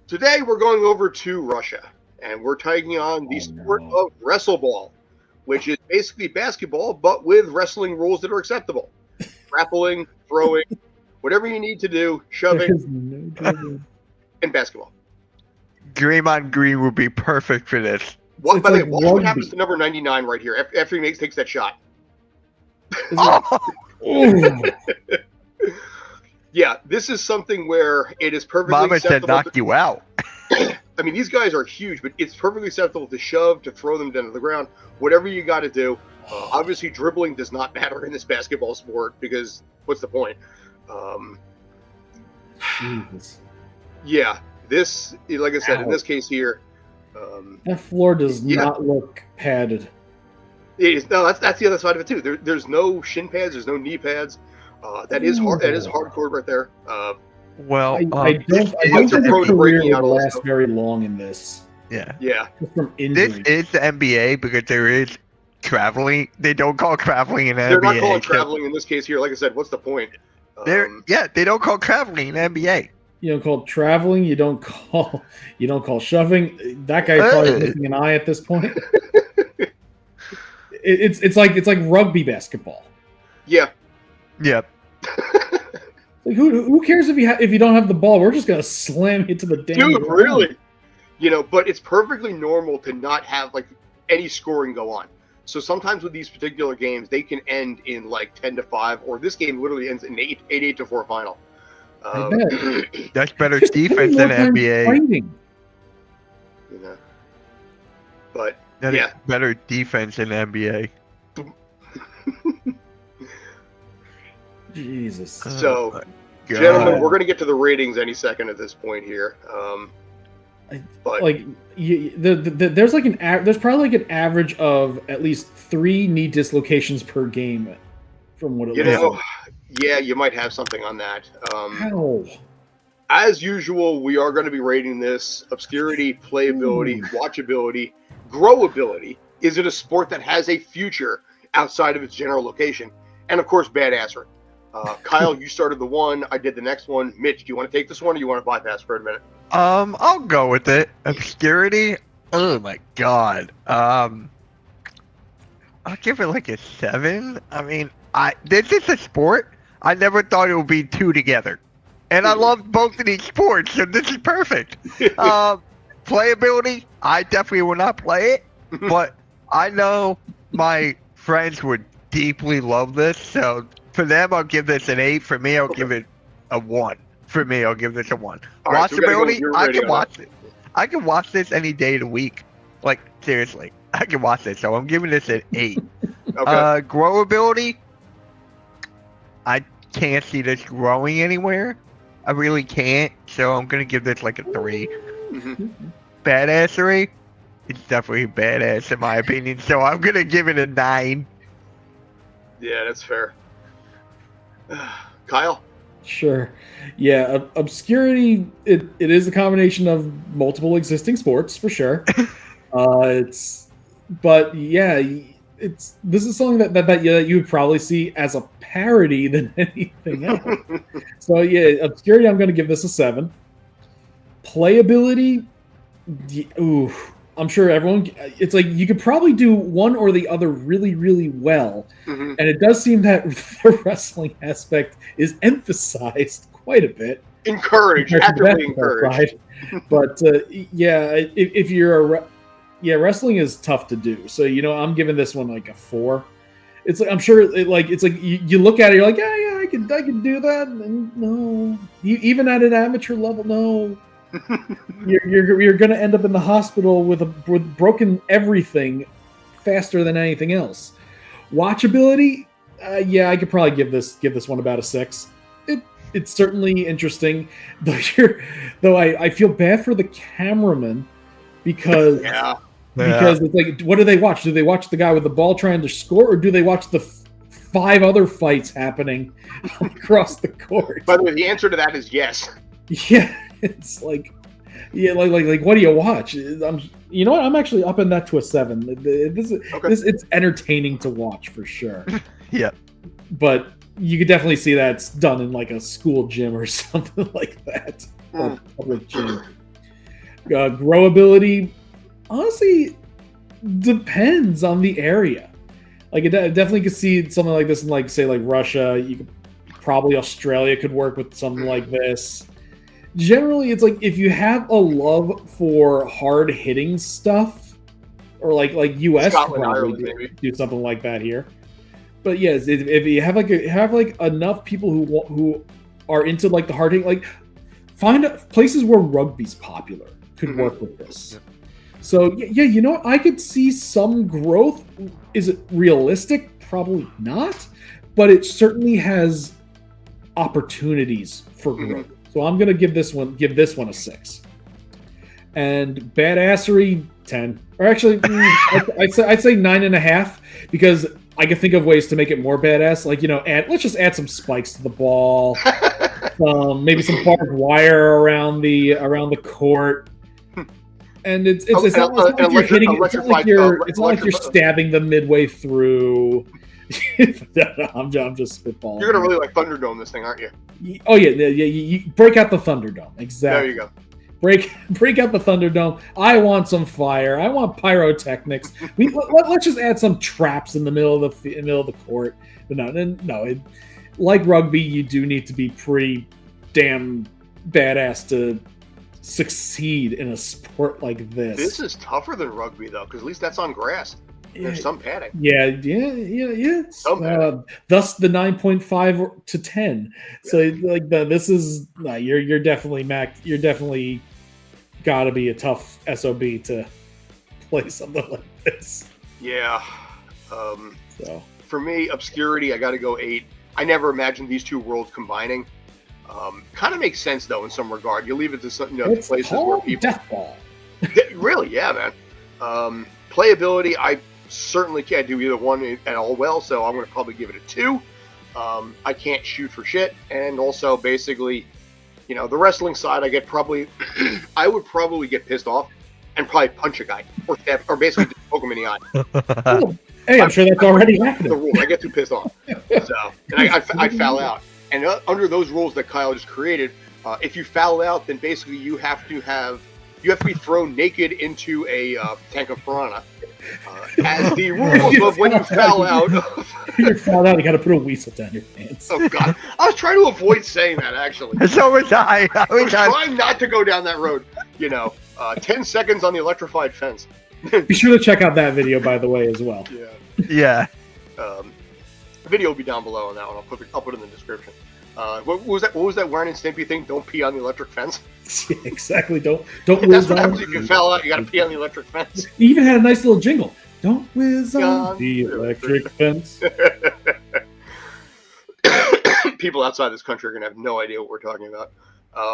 Today we're going over to Russia, and we're taking on the sport of wrestleball, which is basically basketball, but with wrestling rules that are acceptable. Grappling, throwing, whatever you need to do, shoving, and basketball. Green on green would be perfect for this. By the way, watch what happens to number 99 right here after he takes that shot. Yeah, this is something where it is perfectly Mama acceptable. said knock you out. I mean, these guys are huge, but it's perfectly acceptable to shove, to throw them down to the ground, whatever you got to do. Obviously, dribbling does not matter in this basketball sport because what's the point? Yeah, this, like I said, in this case here, that floor does not look padded. It is, no, that's the other side of it too. There's no shin pads, there's no knee pads. That is hard. That is hardcore right there. Well, I don't think the career will last very long in this. Yeah. Just from injury. This is the NBA because there is traveling. They don't call traveling in the NBA. They're not calling traveling in this case here. Like I said, what's the point? They don't call traveling in the NBA. You don't call traveling. You don't call shoving. That guy probably missing an eye at this point. It's like rugby basketball. Yeah. Yep. Like who cares if you don't have the ball? We're just gonna slam you to the damn Dude, ground. really? But it's perfectly normal to not have like any scoring go on. So sometimes with these particular games, they can end in like 10-5, or this game literally ends in 8-4 final. I bet. That's better defense than NBA. Fighting. But that is better defense than NBA. Jesus. So, gentlemen, we're going to get to the ratings any second at this point here. But there's probably like an average of at least 3 knee dislocations per game, from what it looks like. Yeah, you might have something on that. How? As usual, we are going to be rating this obscurity, playability, watchability, growability. Is it a sport that has a future outside of its general location? And of course, badassery. Kyle, you started the one. I did the next one. Mitch, do you want to take this one, or do you want to bypass for a minute? I'll go with it. Obscurity. Oh my god. I'll give it like a 7. I mean, this is a sport. I never thought it would be 2 together, and I love both of these sports, so this is perfect. Playability. I definitely will not play it, but I know my friends would deeply love this, so. For them, I'll give this an 8. For me, I'll give it a 1. For me, I'll give this a 1. Right, watchability, so I can watch it. I can watch this any day of the week. Like, seriously. I can watch this, so I'm giving this an 8. Okay. Growability, I can't see this growing anywhere. I really can't, so I'm going to give this like a 3. Badassery, it's definitely badass in my opinion, so I'm going to give it a 9. Yeah, that's fair. Kyle? Sure. Yeah, obscurity, it is a combination of multiple existing sports, for sure. This is something that you would probably see as a parody than anything else. So yeah, obscurity, I'm going to give this a 7. Playability, I'm sure everyone, it's like you could probably do one or the other really, really well. And it does seem that the wrestling aspect is emphasized quite a bit. Encouraged, actively encouraged. But if you're wrestling is tough to do. So, I'm giving this one like a 4. It's like, I'm sure it's like you look at it, you're like, yeah, I can do that. And no, even at an amateur level, no. You're going to end up in the hospital with broken everything faster than anything else. Watchability, I could probably give this one about a 6. It's certainly interesting, though I feel bad for the cameraman because it's like, what do they watch? Do they watch the guy with the ball trying to score, or do they watch the 5 other fights happening across the court? By the way, the answer to that is yes. Yeah. It's like, what do you watch? You know what? I'm actually upping that to a 7. It's entertaining to watch for sure. Yeah, but you could definitely see that it's done in like a school gym or something like that, or public gym. Grow ability, honestly, depends on the area. Like, I definitely could see something like this in, like, say, like Russia. You could probably Australia could work with something like this. Generally, it's like if you have a love for hard hitting stuff, or like US could Scotland, probably Ireland, maybe. do something like that here. But yes, if you have like enough people who are into like the hard hitting, like find places where rugby's popular could work with this. So yeah, you know what? I could see some growth. Is it realistic? Probably not, but it certainly has opportunities for growth. So I'm gonna give this one a 6. And badassery 10, or actually, I'd say 9.5, because I can think of ways to make it more badass. Like, let's just add some spikes to the ball, maybe some barbed wire around the court. And it's not like you're hitting. It's not like you're stabbing them midway through. I'm just spitballing. You're gonna really like Thunderdome this thing, aren't you? Oh yeah. You break out the Thunderdome. Exactly. There you go. Break out the Thunderdome. I want some fire. I want pyrotechnics. Let's just add some traps in the middle of the court. But no. Like rugby, you do need to be pretty damn badass to succeed in a sport like this. This is tougher than rugby though, because at least that's on grass. There's some padding. Yeah. Thus the 9.5 to 10. So like this is you're definitely Mac. You're definitely got to be a tough SOB to play something like this. Yeah. So for me, obscurity, I got to go 8. I never imagined these two worlds combining. Kind of makes sense though in some regard. You leave it to some it's places where people death ball. Really, yeah, man. Playability, I certainly can't do either one at all well, so I'm going to probably give it a 2. I can't shoot for shit, and also basically, the wrestling side, I would probably get pissed off and probably punch a guy or basically just poke him in the eye. Hey, I'm sure that's already happening. The rules, I get too pissed off, so and I'd foul out. And under those rules that Kyle just created, if you foul out, then basically you have to be thrown naked into a tank of piranha. As the rules of when you foul out. You foul out, you got to put a weasel down your pants. Oh God, I was trying to avoid saying that actually. So was I. I was trying not to go down that road. 10 seconds on the electrified fence. Be sure to check out that video, by the way, as well. Yeah. The video will be down below on that one. I'll put it in the description. What was that Warren and Stimpy thing? Don't pee on the electric fence. Yeah, exactly. Don't That's whiz what on. happens if you foul out. You got to pee on the electric fence. He even had a nice little jingle. Don't whiz on the electric fence. People outside this country are gonna have no idea what we're talking about.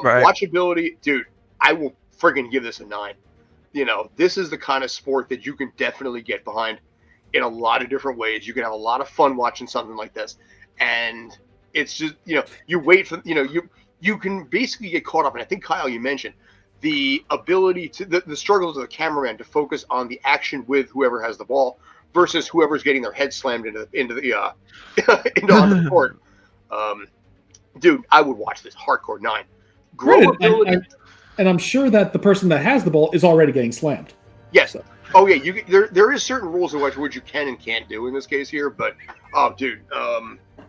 Right. Watchability, dude. I will friggin' give this a 9. This is the kind of sport that you can definitely get behind in a lot of different ways. You can have a lot of fun watching something like this, and it's just you wait for you can basically get caught up. And I think Kyle, you mentioned the ability to the struggles of the cameraman to focus on the action with whoever has the ball versus whoever's getting their head slammed into on the court. Dude, I would watch this hardcore 9. Right, and I'm sure that the person that has the ball is already getting slammed. Yes. So. Oh yeah, there is certain rules of what you can and can't do in this case here, but dude,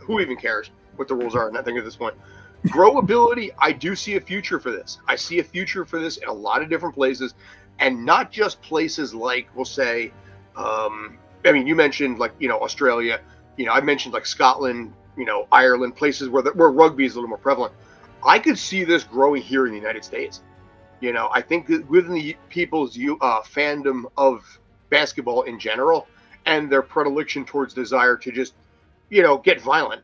who even cares what the rules are? I think at this point, grow ability, I do see a future for this. I see a future for this in a lot of different places, and not just places like we'll say, you mentioned like Australia, I mentioned like Scotland, Ireland, places where rugby is a little more prevalent. I could see this growing here in the United States. I think that within the people's fandom of basketball in general and their predilection towards desire to just, get violent,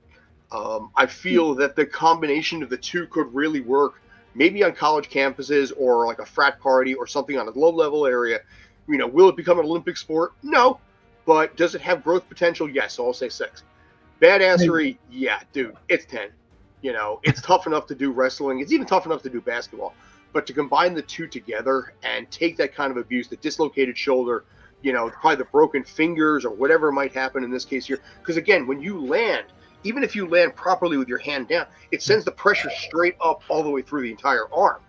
I feel that the combination of the two could really work, maybe on college campuses or like a frat party or something on a low-level area. Will it become an Olympic sport? No. But does it have growth potential? Yes. So I'll say 6. Badassery, yeah, dude, it's 10. It's tough enough to do wrestling. It's even tough enough to do basketball. But to combine the two together and take that kind of abuse, the dislocated shoulder, probably the broken fingers or whatever might happen in this case here. Because again, when you land, even if you land properly with your hand down, it sends the pressure straight up all the way through the entire arm.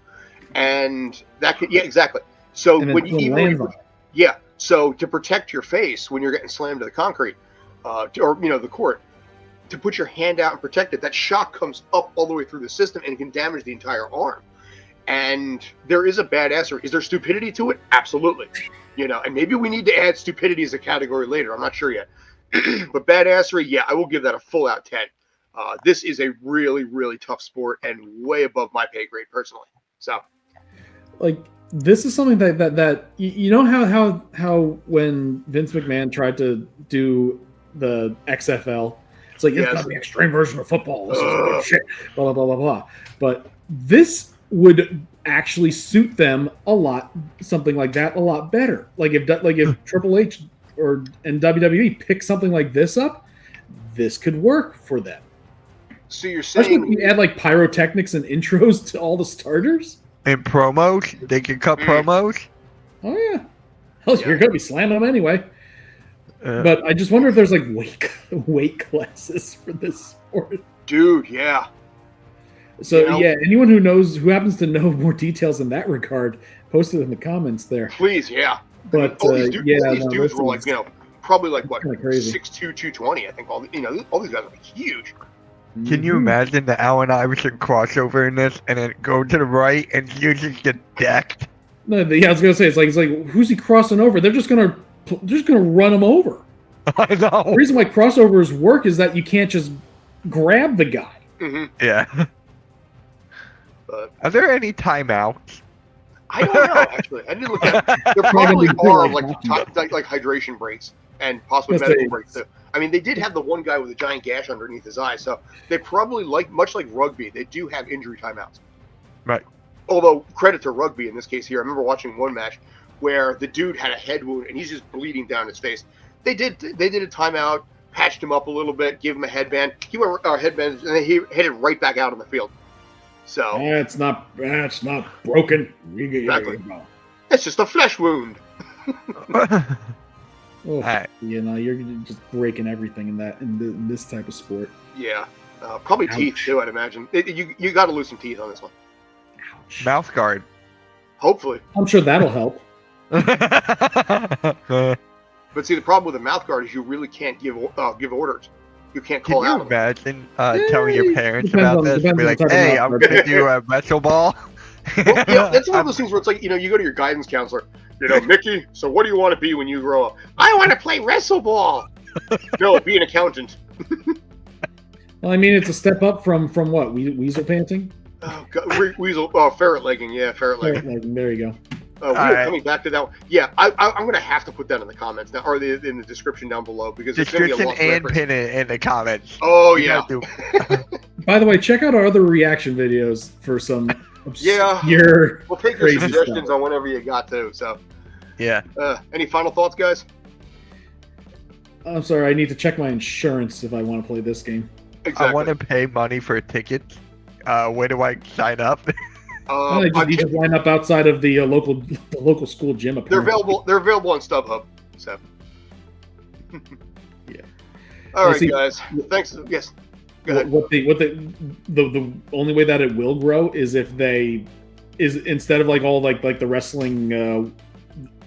and that could exactly. So And then when you someone lands on it. so to protect your face when you're getting slammed to the concrete, or the court, to put your hand out and protect it, that shock comes up all the way through the system and it can damage the entire arm. And there is a badassery. Is there stupidity to it? Absolutely. And maybe we need to add stupidity as a category later. I'm not sure yet. But badassery, yeah, I will give that a full out 10. This is a really, really tough sport and way above my pay grade personally. So, like, this is something that you know how when Vince McMahon tried to do the XFL, it's like it's not the extreme version of football. This is shit. Blah blah blah blah blah. But this would actually suit them something like that a lot better. Like if Triple H and WWE pick something like this up, this could work for them. So you're saying you add like pyrotechnics and intros to all the starters and promos? They can cut promos. Oh yeah. Hell, you're gonna be slamming them anyway. But I just wonder if there's like weight classes for this sport. Dude, yeah. So anyone who happens to know more details in that regard, post it in the comments there. Please, yeah. But all these dudes were like, probably like what, 6'2", 220. I think all these guys are like huge. Can you imagine the Allen Iverson crossover in this, and then go to the right and you just get decked? No, I was gonna say it's like who's he crossing over? They're just gonna run him over. I know. The reason why crossovers work is that you can't just grab the guy. Mm-hmm. Yeah. But are there any timeouts? I don't know. Actually, I didn't look at it. There probably are like hydration breaks and possibly medical breaks too. I mean, they did have the one guy with a giant gash underneath his eye, so they probably much like rugby, they do have injury timeouts. Right. Although credit to rugby in this case here, I remember watching one match where the dude had a head wound and he's just bleeding down his face. They did a timeout, patched him up a little bit, gave him a headband. He went headband, and then he headed right back out on the field. So it's not broken. Exactly. It's just a flesh wound. Right. You're just breaking everything in this type of sport. Yeah, probably teeth too. I'd imagine you got to lose some teeth on this one. Ouch. Mouth guard. Hopefully, I'm sure that'll help. But see, the problem with a mouth guard is you really can't give orders. You can't call Can out. you imagine telling your parents about this? Be like, hey, I'm going to do a wrestle ball. Well, that's one of those things where it's like, you go to your guidance counselor, Mickey, so what do you want to be when you grow up? I want to play wrestle ball. No, be an accountant. Well, I mean, it's a step up from what? Weasel panting? Oh, God, ferret legging. Yeah, ferret legging. Ferret legging. There you go. Coming back to that one. Yeah, I'm going to have to put that in the comments now, or in the description down below, because it's going to be a and pin it in the comments. Oh, yeah. By the way, check out our other reaction videos for some obscure... We'll take your suggestions on whenever you got to, so. Yeah. Any final thoughts, guys? I'm sorry, I need to check my insurance if I want to play this game. Exactly. I want to pay money for a ticket. Where do I sign up? You just line up outside of the local school gym. Apparently. They're available on StubHub. So. Yeah. All right, guys. Thanks. Yes. Go ahead. The only way that it will grow is if instead of all the wrestling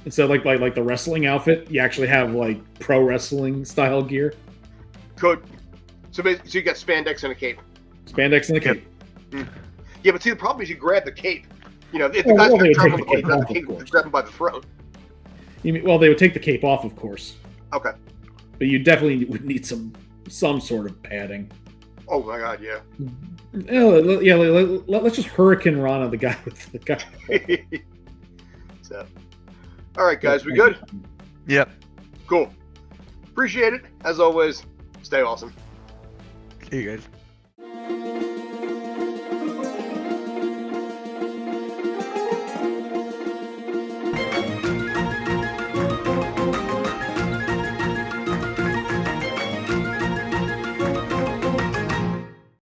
instead of like the wrestling outfit, you actually have like pro wrestling style gear. Good. So you got spandex and a cape. Spandex and a cape. Mm. Yeah, but see, the problem is you grab the cape. If the guy's going to jump on the cape, the cape grab him by the throat. They would take the cape off, of course. Okay. But you definitely would need some sort of padding. Oh my God, yeah. Yeah, let's just Hurricane Rana the guy with the guy. So, all right, guys, we good? Yep. Cool. Appreciate it. As always, stay awesome. See you guys.